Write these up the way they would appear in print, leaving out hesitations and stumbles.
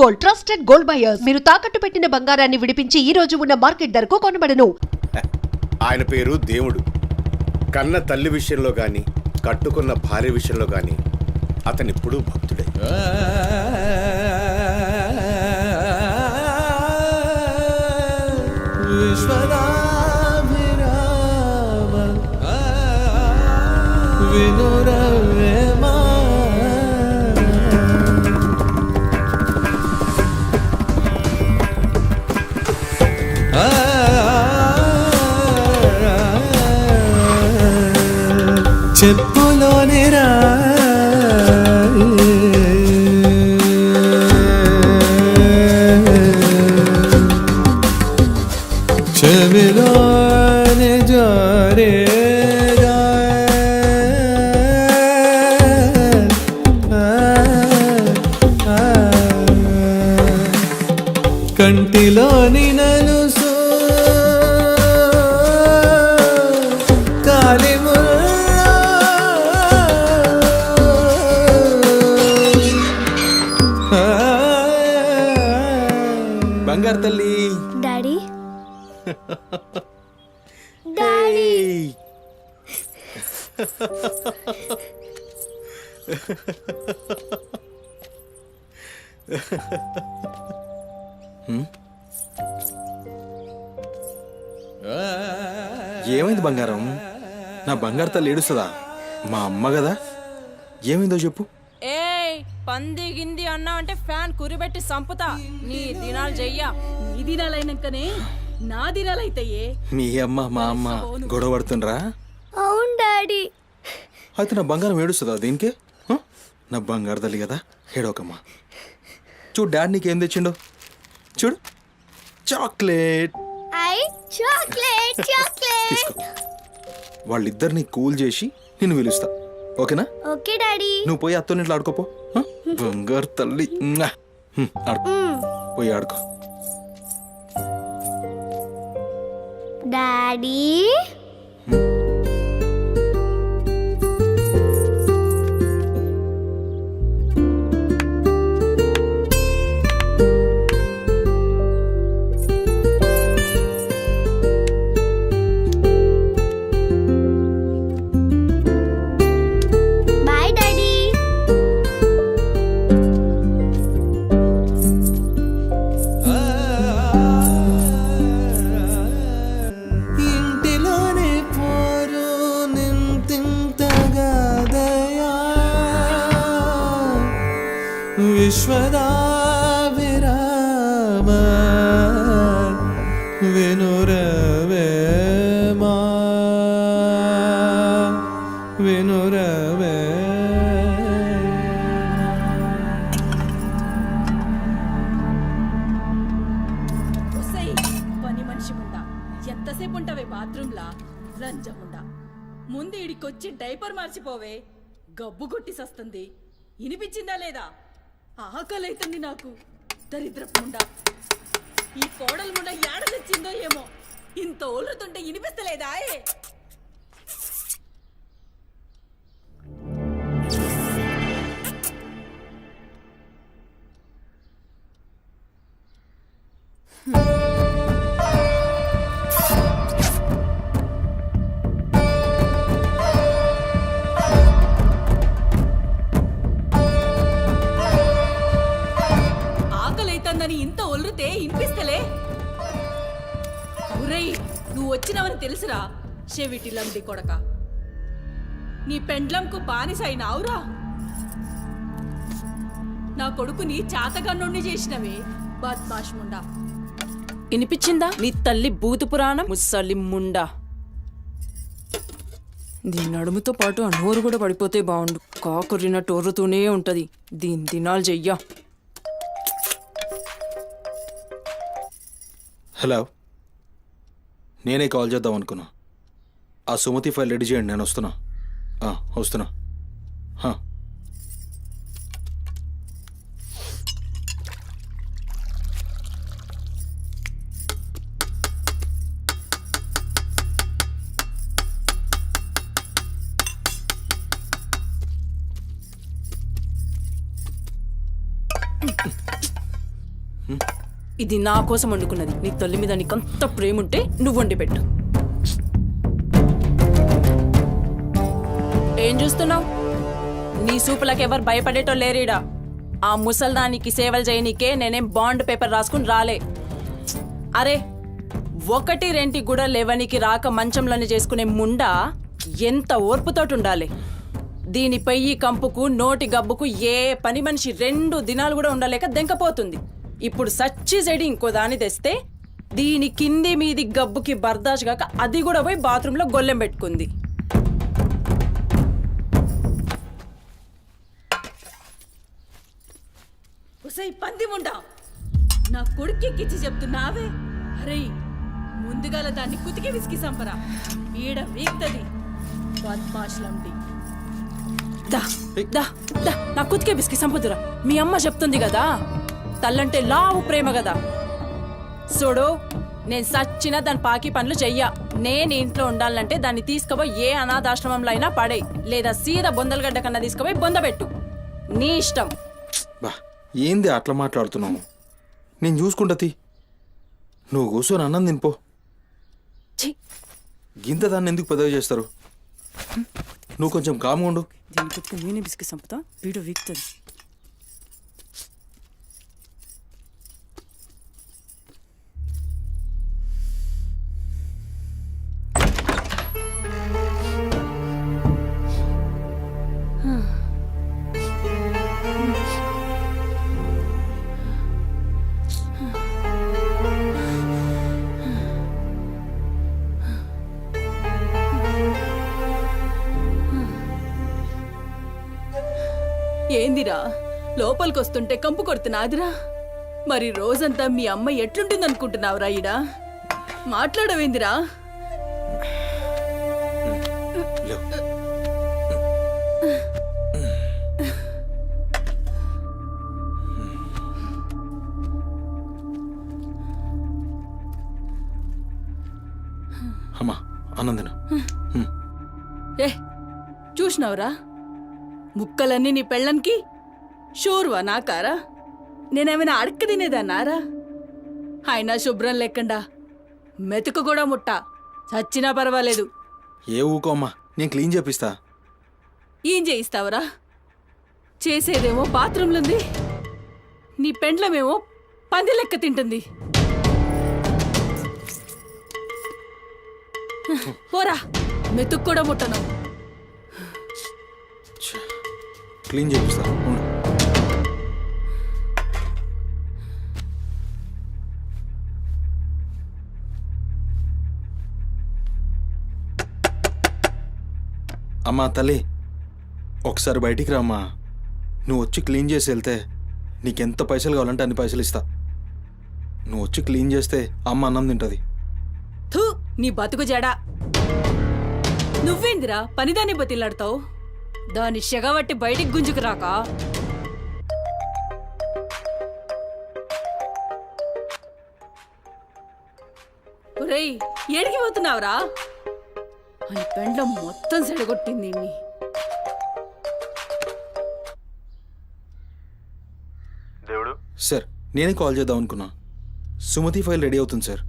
Gold, trusted gold buyers. మీరు తాకట్టు పెట్టిన బంగారాన్ని విడిపించి ఈ రోజు ఉన్న మార్కెట్ ధరకు కొనబడను. ఆయన పేరు దేవుడు. కన్న తల్లి విషయంలో గాని, కట్టుకున్న భార్య విషయంలో గాని అతనిప్పుడు భక్తుడే. చెప్పులోని రా చెవిలోని జారే కంటిలోని నలుసు బంగారు తల్లి. డాడీ డాడీ ఏమైంది బంగారం? నా బంగారు తల్లి ఏడుస్తుందా? మా అమ్మ కదా, ఏమైందో చెప్పు. ఏయ్ పంది గింది అన్నా అంటే ఫ్యాన్ కురిబెట్టి సంపుతా. నీ దినాలు చెయ్యా. నీ దినాలైనాకనే నా దినాలైతాయే. మీ అమ్మ మా అమ్మ గొడవ పడుతుండ్రా? అవును డాడీ. అయితే నా బంగారం ఏడుస్తుందా దీనికే? నా బంగారు తల్లి కదా, ఏడోకమ్మా. చూడు డాడీ నీకేం తెచ్చిండో చూడు. చాక్లెట్. చాక్లెట్ చాక్లెట్ తీసుకో. వాళ్ళిద్దరిని కూల్ చేసి నిన్ను పిలుస్తా, ఓకేనా? Okay daddy. నువ్వు పోయి అత్తోనింట్లో ఆడుకోపో. బంగారు తల్లి ఆడుకో, పోయి ఆడుకో. డాడీ విశ్వదా విరామ వినురవేమా వినురవే. పని మనిషి ముండా ఎంతసేపు ఉంటావే బాత్రూంలా? లంజముండా ముందు ఇడికొచ్చి డైపర్ మార్చిపోవే. గబ్బు కొట్టి సస్తుంది. వినిపించిందా లేదా? ఆకలైతుంది నాకు. దరిద్రపుండా ఈ కోడలు ముండ ఏడ తెచ్చిందో ఏమో. ఇంత ఓలుతుంటే వినిపిస్తలేదా? ఇంత ఒల్లుతే ఇనిపిస్తలే? నువ్వు వచ్చినవని తెలుసురా చెవిటిలండి కొడక. నీ పెండ్లంకు బానిసైనావురా. నా కొడుకుని చాతగన్నుణ్ణి చేసినవే బద్మాష్ ముండా. వినిపించిందా నీ తల్లి బూతు పురాణం? ముసలి ముండా. దీని నడుముతో పాటు ఆ నోరు కూడా పడిపోతే బాగుండు. కాకురినట్టు ఒర్రుతూనే ఉంటది. దీని దినాలు చెయ్యా. హలో, నేనే కాల్ చేద్దాం అనుకున్నా. ఆ సుమతి ఫైల్ రెడీ చేయండి, నేను వస్తున్నా. వస్తున్నా. ఇది నా కోసం వండుకున్నది. నీ తల్లి మీద నీకంత ప్రేమ ఉంటే నువ్వు వండి పెట్టు. ఏం చూస్తున్నావు? నీ సూపులకు ఎవరు భయపడేటో లేరీడా. ఆ ముసల్దానికి సేవలు చేయనీకే నేనేం బాండ్ పేపర్ రాసుకుని రాలే. అరే 1-2 కూడా లేవనికి రాక మంచంలోనే చేసుకునే ముండా ఎంత ఓర్పుతోటి ఉండాలి. దీనిపై ఈ కంపుకు నోటి గబ్బుకు ఏ పని మనిషి 2 దినాలు కూడా ఉండలేక దెంకపోతుంది. ఇప్పుడు సచ్చి చెడి ఇంకో దాన్ని తెస్తే దీని కింది మీది గబ్బుకి బర్దాష్ గాక అది కూడా పోయి బాత్రూంలో గొల్లెం పెట్టుకుంది. ఉసై పంది ముండా, నా కొడుకెక్కిచ్చి చెప్తున్నావే. అరే ముందుగాల దాన్ని కుతికి విసికి సంపరా, ఈడ వీక్తది పద్మాశ్లంటి. దా దా దా నా కుతికే విసికి సంపుదురా. మీ అమ్మ చెప్తుంది కదా, తల్లంటే లావు ప్రేమ కదా. చూడు, నేను సచ్చిన దాని పాకి పనులు చెయ్యా. నేను ఇంట్లో ఉండాలంటే దాన్ని తీసుకుపోయి ఏ అనాథాశ్రమంలో అయినా పడే, లేదా సీదా బొందలగడ్డ కన్నా తీసుకుపోయి బొందబెట్టు. నీ ఇష్టం. బా ఏంది అట్లా మాట్లాడుతున్నావు? నేను చూసుకుంటా. నువ్వు కూర్చొని అన్నం తినిపో. ఛీ, గింత దాన్ని ఎందుకు పెద్దగా చేస్తారు? నువ్వు కొంచెం కామ్గా ఉండు. దీని కుతికి నేనే విసికి సంపుతా, వీడు వీక్తుంది. ఏందిరా లోపలికొస్తుంటే కంపు కొడుతున్నాదిరా? మరి రోజంతా మీ అమ్మ ఎట్లుంటుందనుకుంటున్నావురా? ఈడా మాట్లాడవేందిరా? లేవు. అమ్మా అన్నం తిను. ఏ చూసినావురా, ముక్కలన్నీ నీ పెళ్ళనికి షోరువా నాకారా? నేనేమైనా అడక్క తినేదన్నారా? అయినా శుభ్రం లేకుండా మెతుకు కూడా ముట్ట, చచ్చినా పర్వాలేదు. ఏ ఊకో అమ్మా, నేను క్లీన్ చేపిస్తా. ఏం చేయిస్తావురా? చేసేదేమో బాత్రూంలుంది, నీ పెండ్లమేమో పంది లెక్క తింటుంది. పోరా, మెతుకు కూడా ముట్టను. క్లీన్ చేపిస్తా ఉండు. అమ్మా తల్లి, ఒకసారి బయటికి రామ్మా. నువ్వు వచ్చి క్లీన్ చేసి వెళ్తే నీకెంత పైసలు కావాలంటే అన్ని పైసలు ఇస్తా. నువ్వు వచ్చి క్లీన్ చేస్తే అమ్మ అన్నం తింటుంది. థూ, నీ బతుకు జడా. నువ్వేందిరా పనిదాన్ని బతిలాడతావు? దాని షెగబట్టి బయటికి గుంజుకు రాక. ఒరేయ్, ఏడికి పోతున్నావురా? అని పెండ్లం మొత్తం సెడగొట్టింది. దేవుడు సార్, నేనే కాల్ చేద్దాం అనుకున్నా. సుమతి ఫైల్ రెడీ అవుతుంది సార్.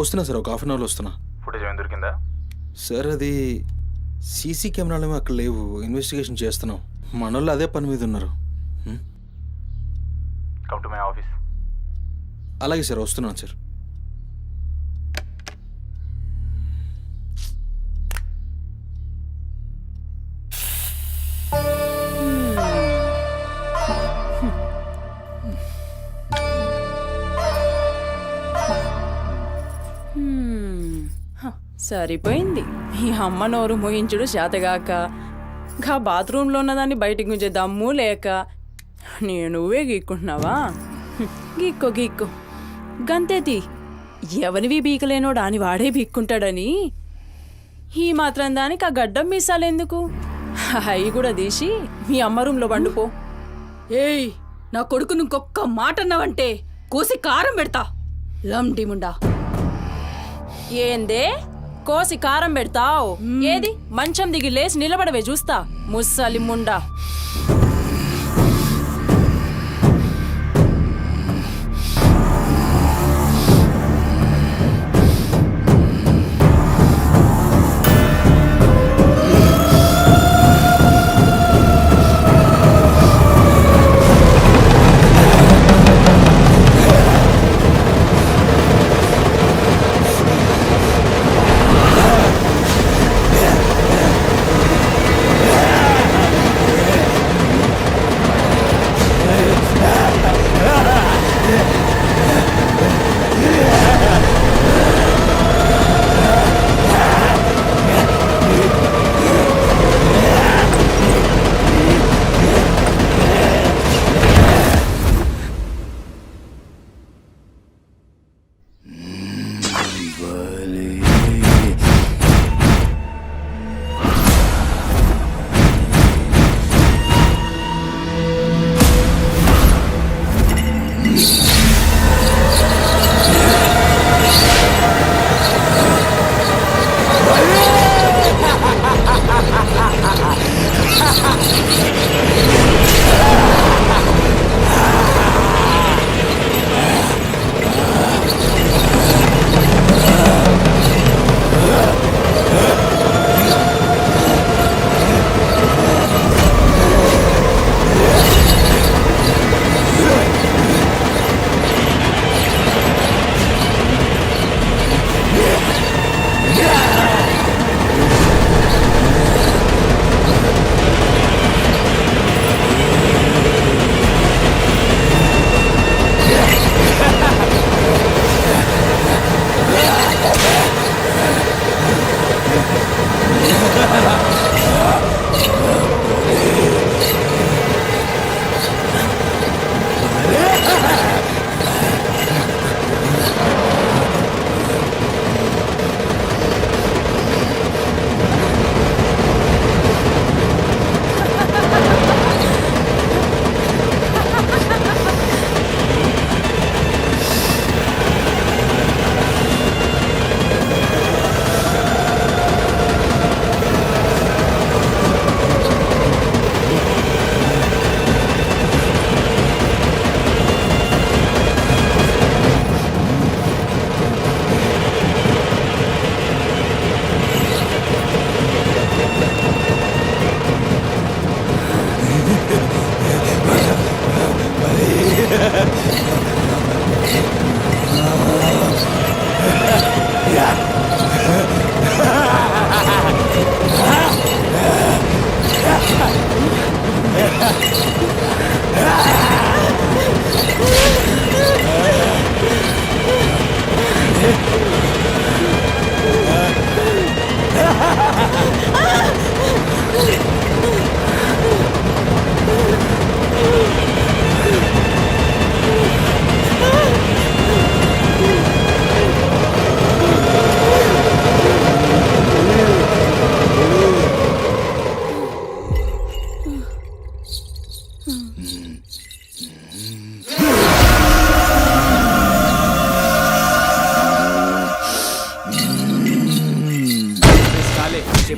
వస్తున్నా సార్, ఒక 1/2 అవర్లో వస్తున్నా. ఫుటేజ్ ఏమైనా దొరికిందా? సార్ అది సీసీ కెమెరాలు ఏమో అక్కడ లేవు, ఇన్వెస్టిగేషన్ చేస్తున్నాం. మనోళ్ళు అదే పని మీద ఉన్నారు. Come to my office. అలాగే సార్, వస్తున్నాను సార్. సరిపోయింది. ఈ అమ్మ నోరు మోయించుడు చేతగాక, గా బాత్రూంలో ఉన్నదాన్ని బయటికి గుంజే దమ్ము లేక నువ్వే గీక్కుంటున్నావా? గీక్కో గీక్కో, గంతేతి. ఎవరివి బీకలేనోడా అని వాడే బీక్కుంటాడని ఈ మాత్రం దానికి ఆ గడ్డం మీసాలెందుకు? అవి కూడా తీసి మీ అమ్మ రూంలో వండుకో. ఏయ్, నా కొడుకు ఇంకొక్క మాట అన్నావంటే కోసి కారం పెడతా. లండిముండా. ఏందే కోసి కారం పెడతావు? ఏది మంచం దిగి లేచి నిలబడవే చూస్తా, ముస్సలి ముండా.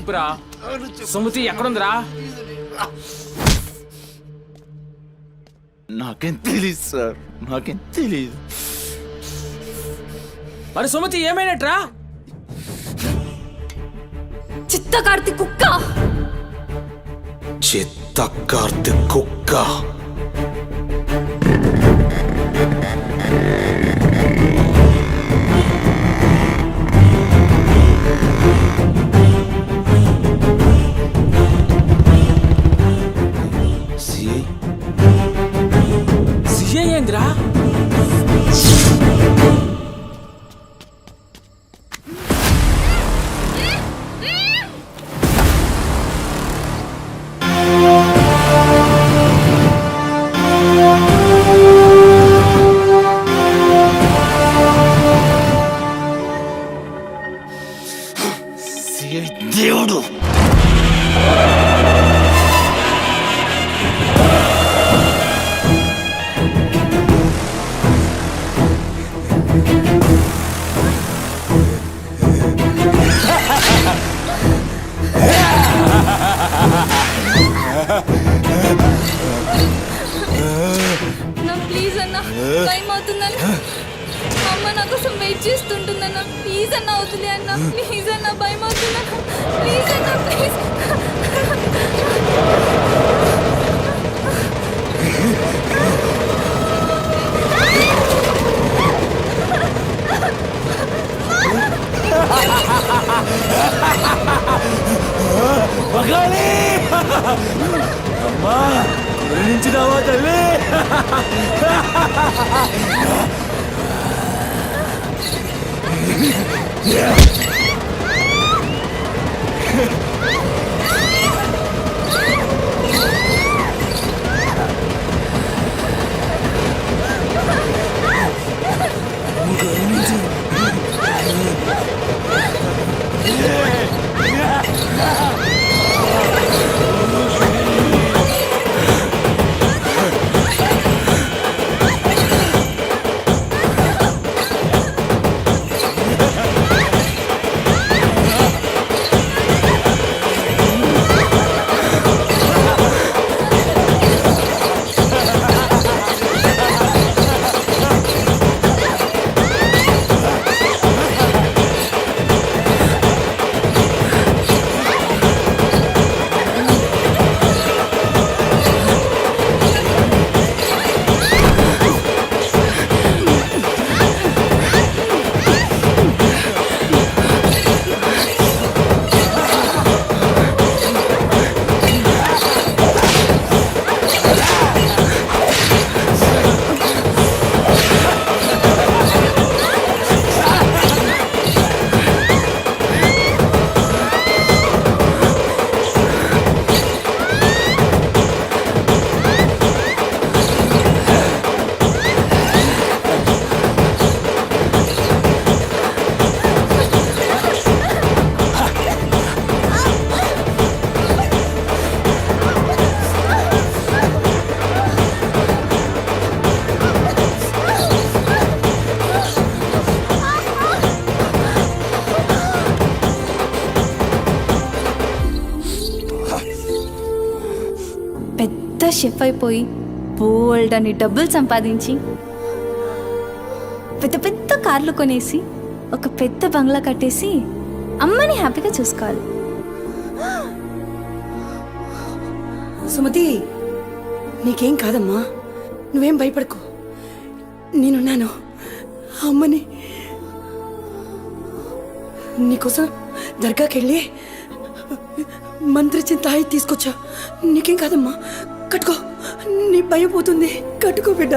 చెప్పురా సుమతి ఎక్కడుందిరా? నాకేం తెలీదు సార్, నాకేం తెలీదు. మరి సుమతి ఏమైనట్రా? చిత్తకార్తి కుక్క. చిత్తకార్తె కుక్క. సిఐ ఏందిరా? దేవుడు ప్లీజ్ అన్న, టైం అవుతుందన్న. అమ్మ నా కోసం వెయిట్ చేస్తుంటుందన్న. ప్లీజ్ అన్న వదిలే అన్న. ప్లీజ్ అన్న, భయం అవుతుందన్న. ప్లీజ్ అన్న, ప్లీజ్. అమ్మా గురించినావా తల్లి? షెఫ్ అయిపోయి బోల్డ్ అని డబ్బులు సంపాదించి పెద్ద పెద్ద కార్లు కొనేసి ఒక పెద్ద బంగ్లా కట్టేసి అమ్మని హ్యాపీగా చూసుకోవాలి. సుమతి, నీకేం కాదమ్మా, నువ్వేం భయపడకు, నేనున్నాను. అమ్మని నీకోసం దర్గాకెళ్ళి మంత్రిచ్చిన తాయి తీసుకొచ్చా. నీకేం కాదమ్మా, కట్టుకో, నీ భయం పోతుంది. కట్టుకో బిడ్డ.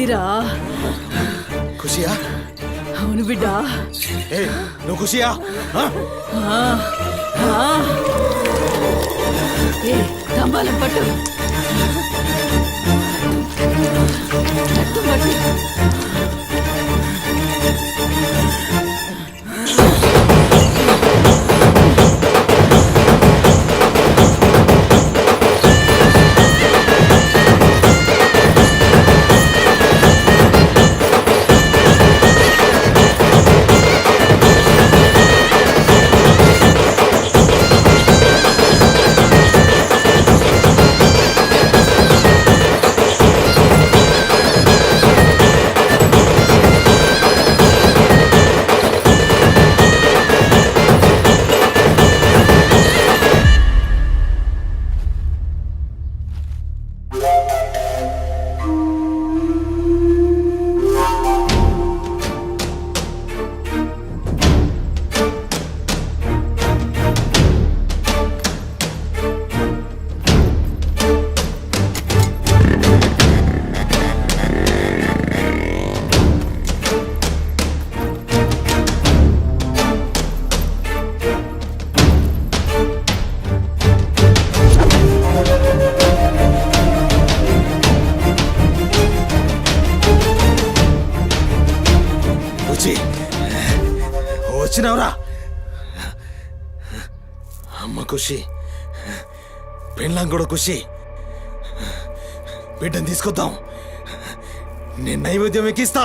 ఖుషీరా ఖుషియా అవును బిడ్డా ఏ నువ్వు ఖుషియా ఏ తంబాలం పట్టు పట్టు, పట్టు. వచ్చినావురా అమ్మ ఖుషి పెళ్ళాం కూడా ఖుషి బిడ్డను తీసుకొద్దాం నేను నైవేద్యం ఎక్కిస్తా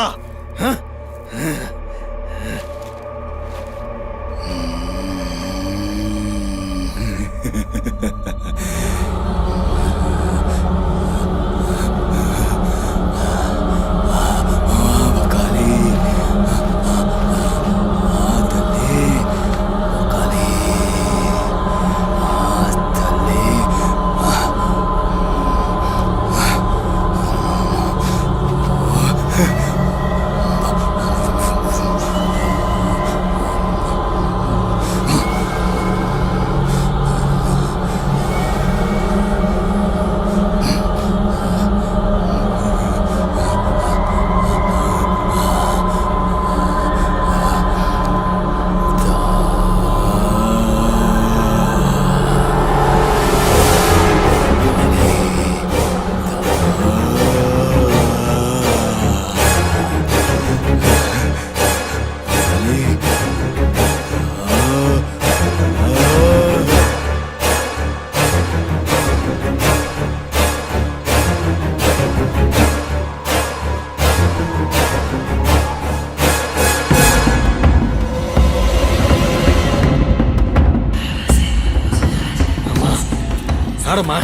ఆడమ్మా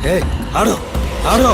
ఏ ఆడు ఆడు